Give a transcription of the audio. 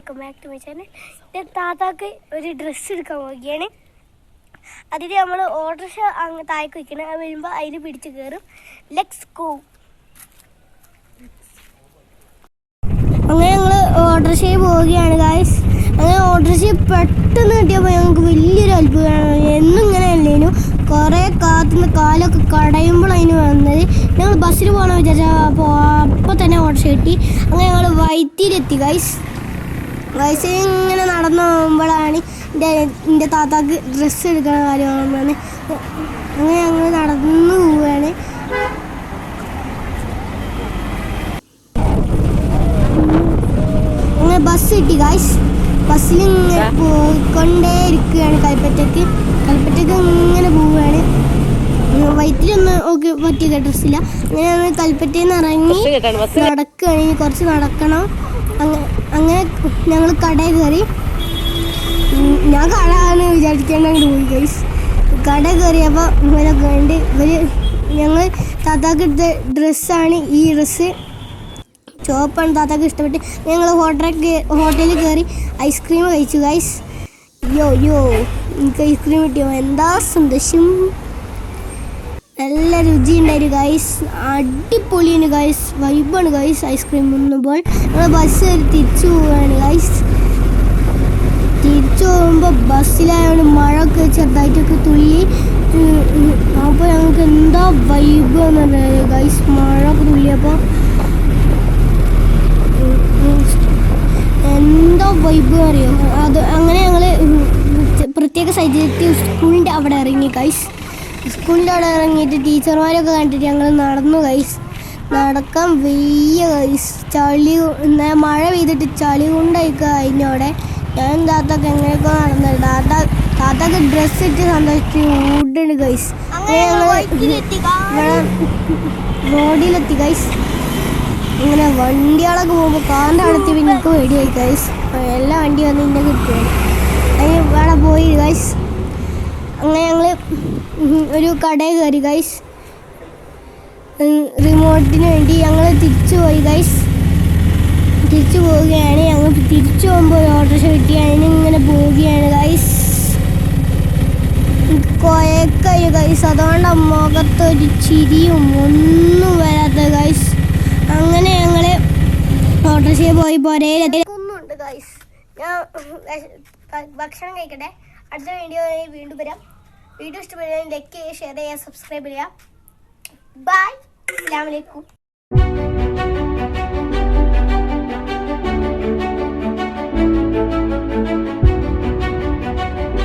Welcome back to my channel. എൻ്റെ താത്താക്ക് ഒരു ഡ്രസ്സ് എടുക്കാൻ പോവുകയാണ്. അതിന് നമ്മൾ ഓർഡർ അങ്ങ് താഴേക്ക് വയ്ക്കണം. അത് വരുമ്പോൾ അതിൽ പിടിച്ച് കയറും. Let's go. അങ്ങനെ ഞങ്ങൾ ഓർഡർ ചെയ്ത് പോവുകയാണ് ഗായ്സ്. അങ്ങനെ ഓർഡർ ചെയ്ത് പെട്ടെന്ന് കിട്ടിയപ്പോൾ ഞങ്ങൾക്ക് വലിയൊരു അത്ഭുതമാണ്. എന്നും ഇങ്ങനെ അല്ലേനു, കുറേ കാത്തുനിന്ന് കാലൊക്കെ കടയുമ്പോൾ അതിന് വന്നത്. ഞങ്ങൾ ബസ്സിൽ പോകണം വിചാരിച്ചാൽ അപ്പോൾ തന്നെ ഓർഡർ കിട്ടി. അങ്ങനെ ഞങ്ങൾ വൈത്തിയിലെത്തി ഗൈസ്. വയസ്സിൽ ഇങ്ങനെ നടന്നു പോകുമ്പോഴാണ് എൻ്റെ താത്താക്ക് ഡ്രസ്സ് എടുക്കുന്ന കാര്യമാണ്. അങ്ങനെ ഞങ്ങൾ നടന്നു പോവുകയാണ്. അങ്ങനെ ബസ് കിട്ടി ഗൈസ്. ബസ്സിൽ ഇങ്ങനെ പോയിക്കൊണ്ടേ ഇരിക്കുകയാണ് കൽപ്പറ്റയ്ക്ക് ഇങ്ങനെ പോവുകയാണ്. വയറ്റിലൊന്നും ഒക്കെ പറ്റിയ ഡ്രസ്സില്ല. അങ്ങനെ കൽപ്പറ്റയിൽ നിന്ന് ഇറങ്ങി നടക്കുകയാണ്. കുറച്ച് നടക്കണം. അങ്ങനെ ഞങ്ങൾ കടയിൽ കയറി. ഞാൻ കട ആണ് വിചാരിക്കേണ്ടത് പോയി ഗൈസ്. കട കയറിയപ്പോൾ ഇവരൊക്കെ ഉണ്ട്. ഞങ്ങൾ താത്താക്ക് എടുത്ത ഡ്രസ്സാണ് ഈ ഡ്രസ്സ്. ചുവപ്പാണ് താത്താക്ക് ഇഷ്ടപ്പെട്ട്. ഞങ്ങൾ ഹോട്ടലിൽ കയറി ഐസ്ക്രീം കഴിച്ചു ഗൈസ്. എനിക്ക് ഐസ്ക്രീം കിട്ടിയോ, എന്താ സന്തോഷം. നല്ല രുചിയുണ്ടായിരുന്നു ഗൈസ്. അടിപൊളിയാണ് ഗൈസ്. വൈബാണ് ഗൈസ് ഐസ്ക്രീം തിന്നുമ്പോൾ. ഞങ്ങൾ ബസ് കയറി തിരിച്ചു പോവുകയാണ് ഗൈസ്. തിരിച്ചു പോകുമ്പോൾ ബസ്സിലായതുകൊണ്ട് മഴയൊക്കെ ചെറുതായിട്ടൊക്കെ തുള്ളി. അപ്പോൾ ഞങ്ങൾക്ക് എന്താ വൈബ് എന്നുള്ളത് ഗൈസ്. മഴയൊക്കെ തുള്ളിയപ്പോൾ എന്താ വൈബ് അറിയോ. അങ്ങനെ ഞങ്ങൾ പ്രത്യേക സ്ഥലത്ത് സ്കൂളിൻ്റെ അവിടെ ഇറങ്ങി ഗൈസ്. സ്കൂളിൻ്റെ അവിടെ ഇറങ്ങിയിട്ട് ടീച്ചർമാരൊക്കെ കണ്ടിട്ട് ഞങ്ങൾ നടന്നു ഗൈസ്. നടക്കാൻ വയ്യ ഗൈസ്. മഴ പെയ്തിട്ട് ചളി കൊണ്ടായിക്കുക അതിനോടെ. ഞാൻ താത്താക്ക് എങ്ങനെയൊക്കെ നടന്നത്. താത്താക്ക് ഡ്രസ്സ് ഇട്ട് സന്തോഷിച്ച് ഓടുന്നുണ്ട് ഗൈസ്. റോഡിലെത്തി ഗൈസ്. ഇങ്ങനെ വണ്ടികളൊക്കെ പോകുമ്പോൾ കാറിൻ്റെ അടുത്ത് പിന്നെ എനിക്ക് പേടിയായി ഗൈസ്. എല്ലാ വണ്ടി വന്ന് ഇന്നെ കിട്ടുകയാണ്. അതിന് ഇവിടെ പോയി ഗൈസ്. അങ്ങനെ ഞങ്ങൾ ഒരു കടയിൽ കയറി ഗൈസ്. റിമോട്ടിന് വേണ്ടി ഞങ്ങൾ തിരിച്ചു പോയി ഗൈസ്. തിരിച്ചു പോവുകയാണ്. ഞങ്ങൾ തിരിച്ചു പോകുമ്പോൾ ഓട്ടോറിക്ഷ കിട്ടി. അതിനിങ്ങനെ പോവുകയാണ് ഗൈസ്. കൊയക്കായി ഗൈസ്. അതുകൊണ്ട് മുഖത്തൊരു ചിരിയും ഒന്നും വരാത്ത ഗൈസ്. അങ്ങനെ ഞങ്ങൾ ഓട്ടോറിക്ഷയിൽ പോയി പോരേലുണ്ട് ഗൈസ്. ഞാൻ ഭക്ഷണം കഴിക്കട്ടെ. അടുത്ത വീഡിയോ വീണ്ടും വരാം. വീഡിയോ ഇഷ്ടപ്പെടുകയാണെങ്കിൽ ലൈക്ക് ചെയ്യുക, ഷെയർ ചെയ്യുക, സബ്സ്ക്രൈബ് ചെയ്യുക. ബൈ. അസ്സലാമു അലൈക്കും.